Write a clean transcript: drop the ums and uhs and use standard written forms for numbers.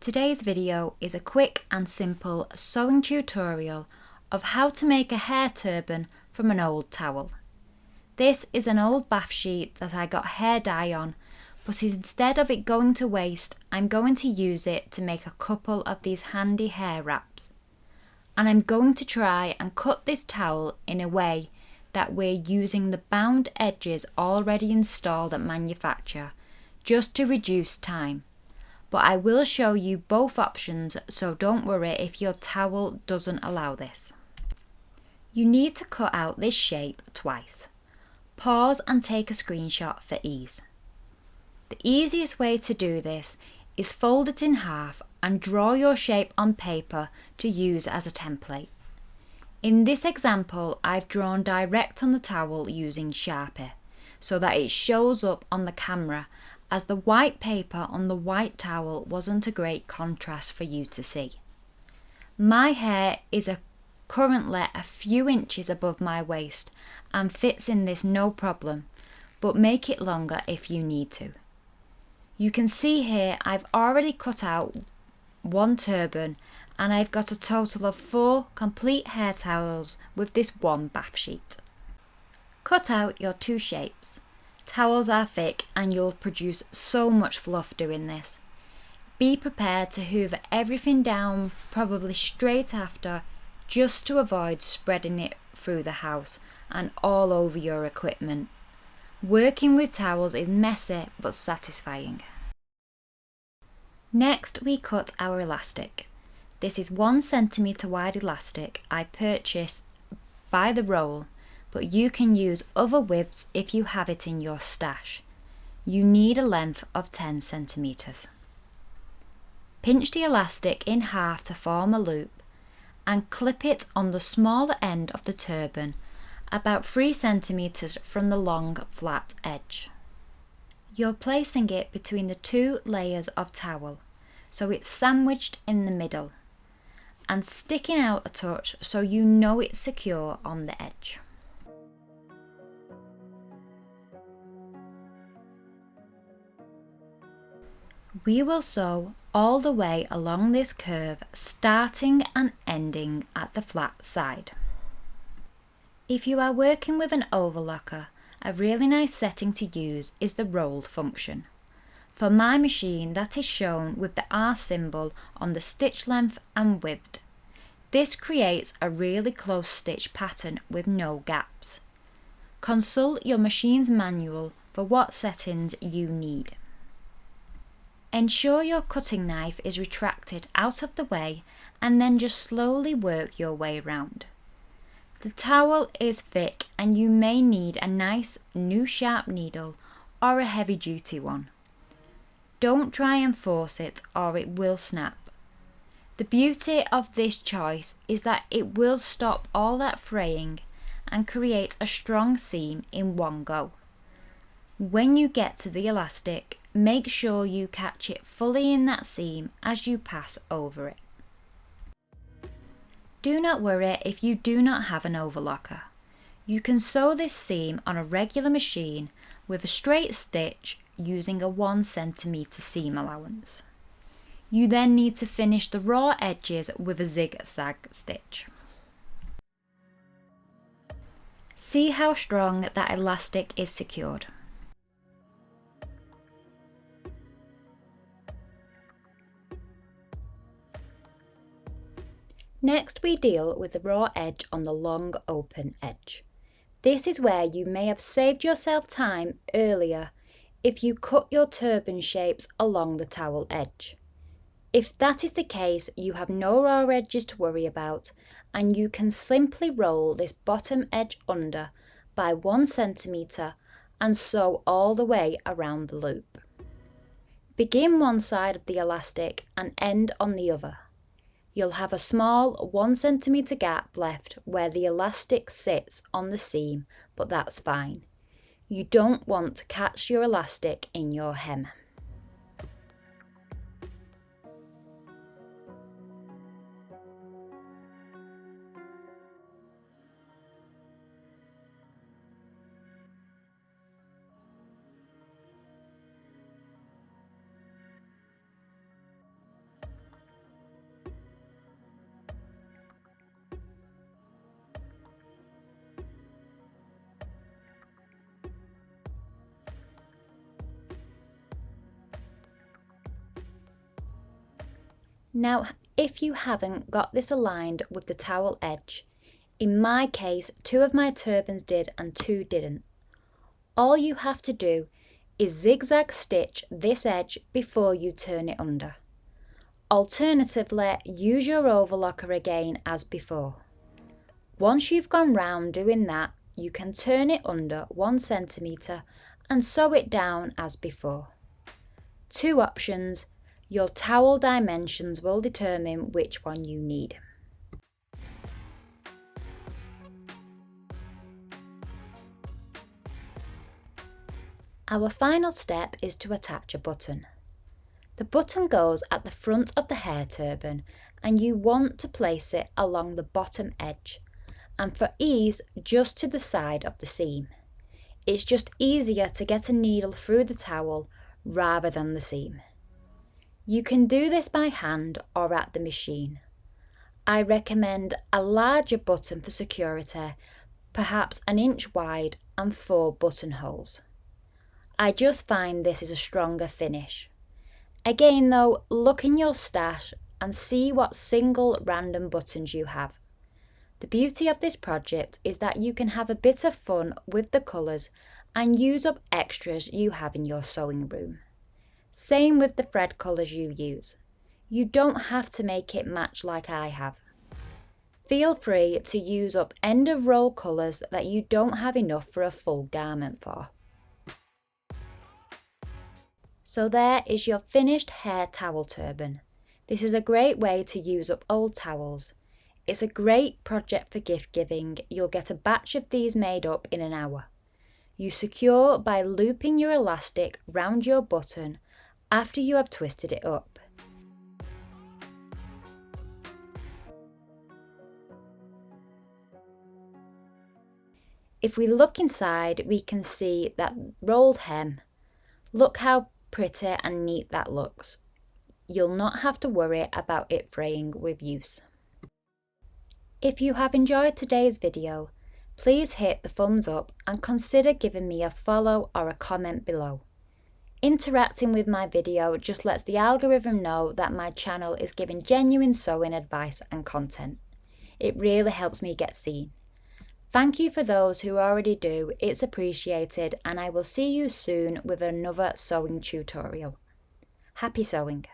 Today's video is a quick and simple sewing tutorial of how to make a hair turban from an old towel. This is an old bath sheet that I got hair dye on, but instead of it going to waste, I'm going to use it to make a couple of these handy hair wraps. And I'm going to try and cut this towel in a way that we're using the bound edges already installed at manufacture, just to reduce time. But I will show you both options, so don't worry if your towel doesn't allow this. You need to cut out this shape twice. Pause and take a screenshot for ease. The easiest way to do this is fold it in half and draw your shape on paper to use as a template. In this example, I've drawn direct on the towel using Sharpie, so that it shows up on the camera, as the white paper on the white towel wasn't a great contrast for you to see. My hair is currently a few inches above my waist and fits in this no problem, but make it longer if you need to. You can see here I've already cut out one turban and I've got a total of 4 complete hair towels with this one bath sheet. Cut out your 2 shapes. Towels are thick and you'll produce so much fluff doing this. Be prepared to hoover everything down probably straight after, just to avoid spreading it through the house and all over your equipment. Working with towels is messy but satisfying. Next we cut our elastic. This is 1 centimetre wide elastic I purchased by the roll, but you can use other widths if you have it in your stash. You need a length of 10 centimetres. Pinch the elastic in half to form a loop and clip it on the smaller end of the turban, about 3 centimetres from the long flat edge. You're placing it between the 2 layers of towel, so it's sandwiched in the middle, and sticking out a touch so you know it's secure on the edge. We will sew all the way along this curve, starting and ending at the flat side. If you are working with an overlocker, a really nice setting to use is the rolled function. For my machine, that is shown with the R symbol on the stitch length and width. This creates a really close stitch pattern with no gaps. Consult your machine's manual for what settings you need. Ensure your cutting knife is retracted out of the way and then just slowly work your way round. The towel is thick and you may need a nice new sharp needle or a heavy duty one. Don't try and force it or it will snap. The beauty of this choice is that it will stop all that fraying and create a strong seam in one go. When you get to the elastic, make sure you catch it fully in that seam as you pass over it. Do not worry if you do not have an overlocker. You can sew this seam on a regular machine with a straight stitch using a 1 centimetre seam allowance. You then need to finish the raw edges with a zigzag stitch. See how strong that elastic is secured. Next we deal with the raw edge on the long open edge. This is where you may have saved yourself time earlier if you cut your turban shapes along the towel edge. If that is the case, you have no raw edges to worry about and you can simply roll this bottom edge under by 1 centimetre and sew all the way around the loop. Begin one side of the elastic and end on the other. You'll have a small 1 centimetre gap left where the elastic sits on the seam, but that's fine. You don't want to catch your elastic in your hem. Now, if you haven't got this aligned with the towel edge, in my case 2 of my turbans did and 2 didn't, all you have to do is zigzag stitch this edge before you turn it under. Alternatively, use your overlocker again as before. Once you've gone round doing that, you can turn it under 1 centimetre and sew it down as before. 2 options. Your towel dimensions will determine which one you need. Our final step is to attach a button. The button goes at the front of the hair turban and you want to place it along the bottom edge and for ease just to the side of the seam. It's just easier to get a needle through the towel rather than the seam. You can do this by hand or at the machine. I recommend a larger button for security, perhaps 1 inch wide and 4 buttonholes. I just find this is a stronger finish. Again though, look in your stash and see what single random buttons you have. The beauty of this project is that you can have a bit of fun with the colours and use up extras you have in your sewing room. Same with the thread colours you use. You don't have to make it match like I have. Feel free to use up end of roll colours that you don't have enough for a full garment for. So there is your finished hair towel turban. This is a great way to use up old towels. It's a great project for gift giving. You'll get a batch of these made up in an hour. You secure by looping your elastic round your button after you have twisted it up. If we look inside, we can see that rolled hem. Look how pretty and neat that looks. You'll not have to worry about it fraying with use. If you have enjoyed today's video, please hit the thumbs up and consider giving me a follow or a comment below. Interacting with my video just lets the algorithm know that my channel is giving genuine sewing advice and content. It really helps me get seen. Thank you for those who already do, it's appreciated, and I will see you soon with another sewing tutorial. Happy sewing!